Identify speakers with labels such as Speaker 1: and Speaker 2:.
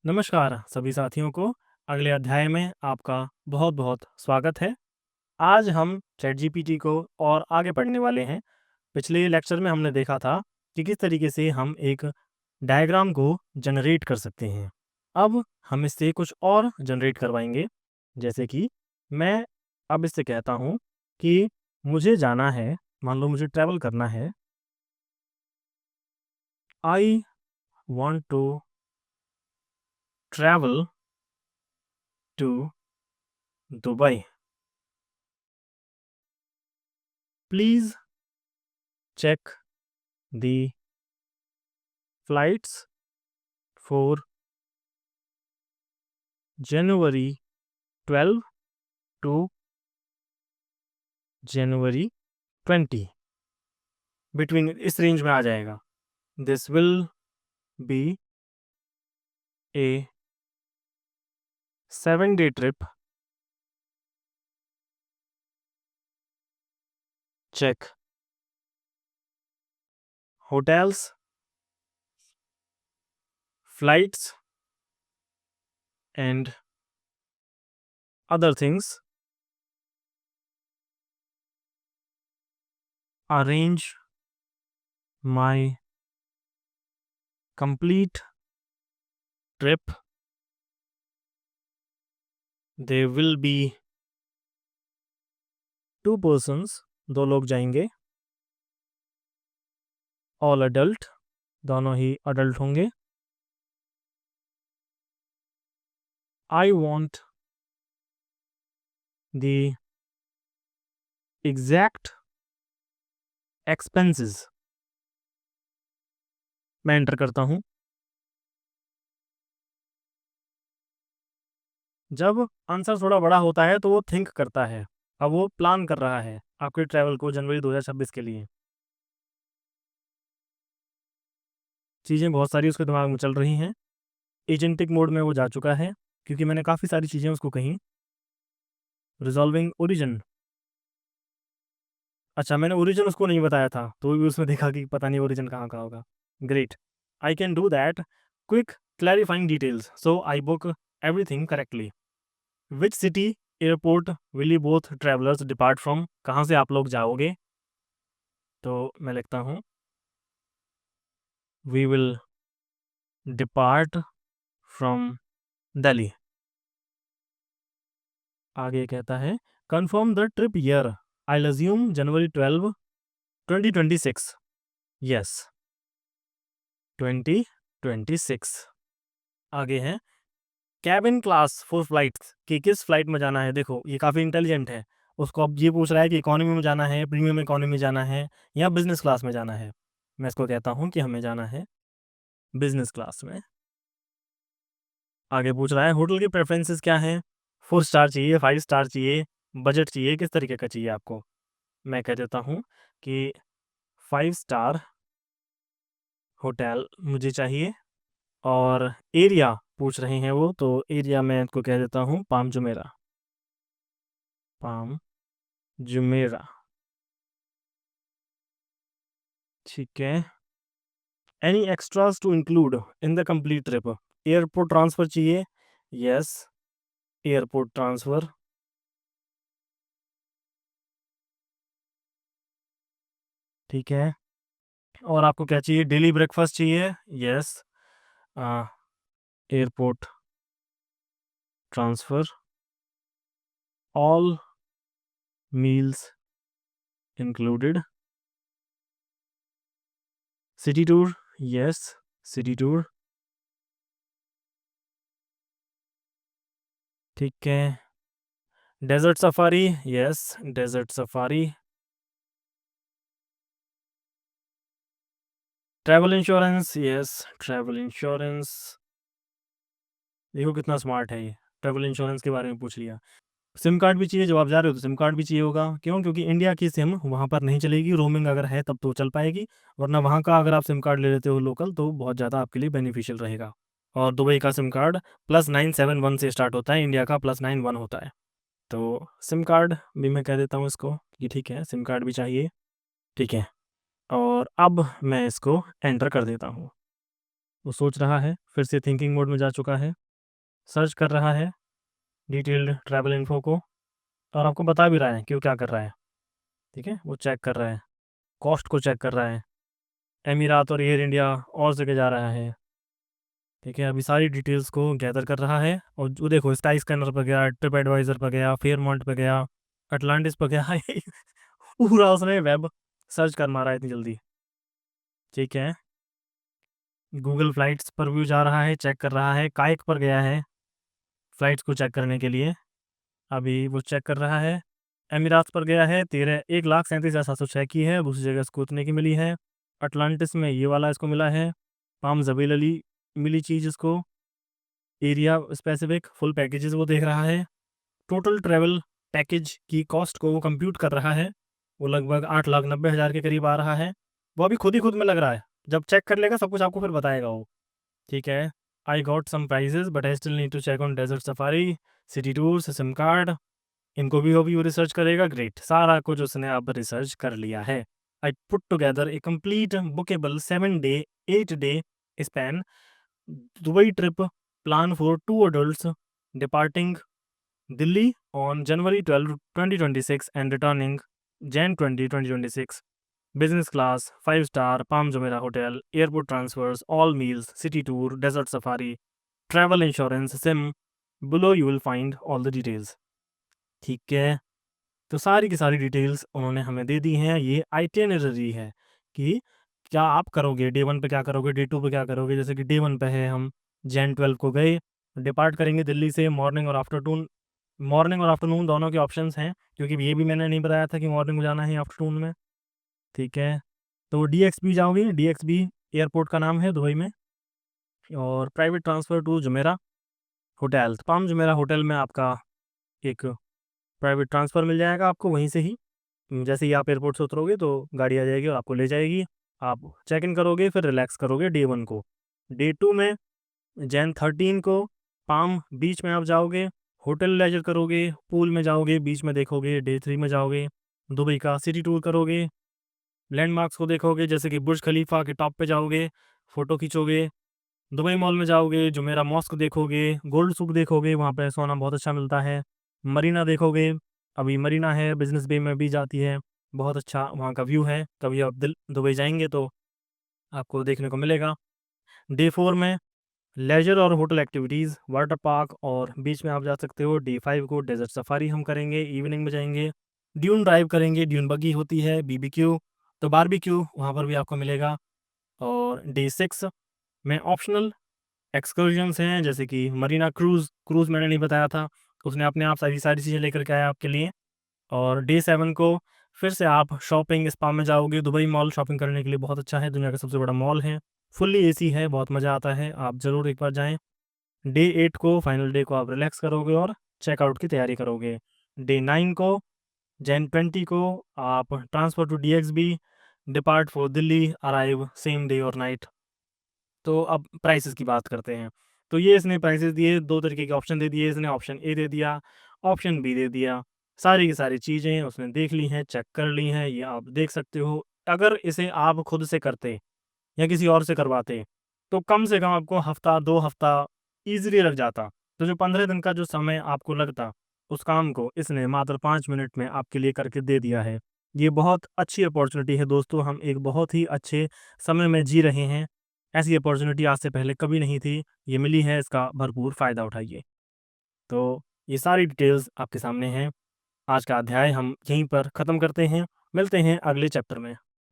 Speaker 1: नमस्कार सभी साथियों को। अगले अध्याय में आपका बहुत बहुत स्वागत है। आज हम चैट जीपीटी को और आगे पढ़ने वाले हैं। पिछले लेक्चर में हमने देखा था कि किस तरीके से हम एक डायग्राम को जनरेट कर सकते हैं। अब हम इससे कुछ और जनरेट करवाएंगे। जैसे कि मैं अब इससे कहता हूँ कि मुझे जाना है, मान लो मुझे ट्रैवल करना है। I want to travel to Dubai. Please check the flights for January 12 to January 20 between इस रेंज में आ जाएगा। This will be a 7-day trip. Check hotels, flights and other things. Arrange my complete trip. There will be 2 persons, 2 लोग जाएंगे। All adult, दोनों ही adult होंगे। I want the exact expenses। मैं enter करता हूं। जब आंसर थोड़ा बड़ा होता है तो वो थिंक करता है। अब वो प्लान कर रहा है आपके ट्रैवल को जनवरी 2026 के लिए। चीज़ें बहुत सारी उसके दिमाग में चल रही हैं। एजेंटिक मोड में वो जा चुका है क्योंकि मैंने काफ़ी सारी चीज़ें उसको कहीं। Resolving origin. अच्छा, मैंने ओरिजिन उसको नहीं बताया था तो भी उसने देखा कि पता नहीं ओरिजिन कहाँ का होगा। Great, I can do that. Quick clarifying details, so I book everything correctly. Which city airport will you both travelers depart from. कहाँ से आप लोग जाओगे? तो मैं लिखता हूँ we will depart from Delhi. आगे कहता है confirm the trip year. I assume January 12 2026। Yes, 2026। आगे है कैबिन क्लास फॉर फ्लाइट्स कि किस फ्लाइट में जाना है। देखो ये काफ़ी इंटेलिजेंट है। उसको अब ये पूछ रहा है कि इकोनॉमी में जाना है, प्रीमियम इकोनॉमी में जाना है या बिजनेस क्लास में जाना है। मैं इसको कहता हूँ कि हमें जाना है बिजनेस क्लास में। आगे पूछ रहा है होटल की प्रेफरेंसेस क्या हैं। 4 स्टार चाहिए, 5 स्टार चाहिए, बजट चाहिए, किस तरीके का चाहिए आपको। मैं कह देता हूँ कि 5 स्टार होटल मुझे चाहिए। और एरिया पूछ रहे हैं वो, तो एरिया मैं इसको कह देता हूँ पाम जुमेरा। पाम जुमेरा, ठीक है। Any extras to include in the complete trip. Airport transfer चाहिए। Yes, airport transfer. ठीक है। और आपको क्या चाहिए? डेली ब्रेकफास्ट चाहिए। Yes, airport transfer. All meals included. City tour. Yes, city tour. ठीक है। Desert safari. Yes, desert safari. Travel insurance. Yes, travel insurance. देखो कितना स्मार्ट है ये, ट्रैवल इंश्योरेंस के बारे में पूछ लिया। सिम कार्ड भी चाहिए, जब आप जा रहे हो तो सिम कार्ड भी चाहिए होगा। क्यों? क्योंकि इंडिया की सिम वहाँ पर नहीं चलेगी। रोमिंग अगर है तब तो चल पाएगी, वरना वहाँ का अगर आप सिम कार्ड ले लेते हो लोकल तो बहुत ज़्यादा आपके लिए बेनिफिशियल रहेगा। और दुबई का सिम कार्ड +971 से स्टार्ट होता है, इंडिया का +91 होता है। तो सिम कार्ड भी मैं कह देता हूँ इसको कि ठीक है, सिम कार्ड भी चाहिए। ठीक है, और अब मैं इसको एंटर कर देता हूँ। वो सोच रहा है, फिर से थिंकिंग मोड में जा चुका है, सर्च कर रहा है डिटेल्ड ट्रैवल इन्फो को, और आपको बता भी रहा है कि वो क्या कर रहा है। ठीक है, वो चेक कर रहा है, कॉस्ट को चेक कर रहा है, एमिरात और एयर इंडिया और जगह जा रहा है। ठीक है, अभी सारी डिटेल्स को गैदर कर रहा है, और जो देखो स्काई स्कैनर पर गया, ट्रिप एडवाइज़र पर गया, फेयरमॉन्ट पर गया, अटलांटिस पर गया पूरा उसने वेब सर्च कर मारा है इतनी जल्दी। ठीक है, गूगल फ्लाइट्स पर भी जा रहा है, चेक कर रहा है, काइक पर गया है फ्लाइट्स को चेक करने के लिए, अभी वो चेक कर रहा है। एमिरात पर गया है, 1,37,706 की है, दूसरी जगह इसको उतने की मिली है। अटलांटिस में ये वाला इसको मिला है, पाम जबील अली मिली चीज़ इसको, एरिया स्पेसिफिक फुल पैकेजेस वो देख रहा है। टोटल ट्रैवल पैकेज की कॉस्ट को वो कंप्यूट कर रहा है, वो लगभग 8,90,000 के करीब आ रहा है। वो अभी खुद ही खुद में लग रहा है, जब चेक कर लेगा सब कुछ आपको फिर बताएगा वो। ठीक है, I got some prices but I still need to check on desert safari, city tours, sim card, इनको भी वो रिसर्च करेगा। ग्रेट, सारा कुछ उसने अब रिसर्च कर लिया है। I put together a complete bookable 7 day 8 day span Dubai trip plan for 2 adults departing Delhi on January 12, 2026 and returning Jan 20, 2026. Business class, 5-star, Palm Jumeirah Hotel, airport transfers, all meals, city tour, desert safari, travel insurance, SIM. Below you will find all the details. ठीक है, तो सारी की सारी details उन्होंने हमें दे दी हैं। ये आइटिनरी है कि क्या आप करोगे, डे 1 पे क्या करोगे, डे 2 पे क्या करोगे। जैसे कि डे 1 पे है, हम Jan 12 को गए, डिपार्ट करेंगे दिल्ली से, मॉर्निंग और आफ्टरनून दोनों के ऑप्शंस हैं, क्योंकि ये भी मैंने नहीं बताया था कि मॉर्निंग में जाना है आफ्टरनून में। ठीक है, तो DXB जाओगे, DXB एयरपोर्ट का नाम है दुबई में, और private transfer to Jumeirah hotel, Palm Jumeirah hotel में आपका एक प्राइवेट ट्रांसफ़र मिल जाएगा आपको वहीं से ही। जैसे ही आप एयरपोर्ट से उतरोगे तो गाड़ी आ जाएगी और आपको ले जाएगी, आप चेक इन करोगे, फिर रिलैक्स करोगे डे 1 को। डे 2 में Jan 13 को पाम बीच में आप जाओगे, होटल लेजर करोगे, पूल में जाओगे, बीच में देखोगे। डे 3 में जाओगे, दुबई का सिटी टूर करोगे, लैंडमार्क्स को देखोगे, जैसे कि बुर्ज खलीफा के टॉप पे जाओगे, फ़ोटो खींचोगे, दुबई मॉल में जाओगे, जुमेरा मॉस्क देखोगे, गोल्ड सूक देखोगे, वहाँ पे सोना बहुत अच्छा मिलता है, मरीना देखोगे, अभी मरीना है, बिजनेस बे में भी जाती है, बहुत अच्छा वहाँ का व्यू है, कभी आप दुबई जाएंगे तो आपको देखने को मिलेगा। डे 4 में लेजर और होटल एक्टिविटीज़, वाटर पार्क और बीच में आप जा सकते हो। डे 5 को डेजर्ट सफारी हम करेंगे, इवनिंग में जाएंगे, ड्यून ड्राइव करेंगे, ड्यून बग्गी होती है, BBQ, तो बारबेक्यू वहाँ पर भी आपको मिलेगा। और डे 6 में ऑप्शनल एक्सकर्जन्स हैं, जैसे कि मरीना क्रूज़ मैंने नहीं बताया था, उसने अपने आप सारी सारी चीज़ें लेकर के आया आपके लिए। और डे 7 को फिर से आप शॉपिंग स्पा में जाओगे। दुबई मॉल शॉपिंग करने के लिए बहुत अच्छा है, दुनिया का सबसे बड़ा मॉल है, फुल्ली AC है, बहुत मज़ा आता है, आप ज़रूर एक बार जाएँ। डे 8 को फाइनल डे को आप रिलैक्स करोगे और चेकआउट की तैयारी करोगे। डे 9 को Jan 20 को आप transfer to DXB, depart for Delhi, arrive same day और नाइट। तो अब प्राइसेस की बात करते हैं। तो ये इसने प्राइसेस दिए, 2 तरीके के ऑप्शन दे दिए इसने, ऑप्शन ए दे दिया, ऑप्शन बी दे दिया। सारी की सारी चीज़ें उसने देख ली हैं, चेक कर ली हैं, ये आप देख सकते हो। अगर इसे आप खुद से करते या किसी और से करवाते, तो कम से कम आपको हफ़्ता 2 हफ़्ता ईज़िली लग जाता। तो जो 15 दिन का जो समय आपको लगता, उस काम को इसने मात्र 5 मिनट में आपके लिए करके दे दिया है। ये बहुत अच्छी अपॉर्च्युनिटी है दोस्तों, हम एक बहुत ही अच्छे समय में जी रहे हैं। ऐसी अपॉर्च्युनिटी आज से पहले कभी नहीं थी, ये मिली है, इसका भरपूर फ़ायदा उठाइए। तो ये सारी डिटेल्स आपके सामने हैं। आज का अध्याय हम यहीं पर ख़त्म करते हैं, मिलते हैं अगले चैप्टर में।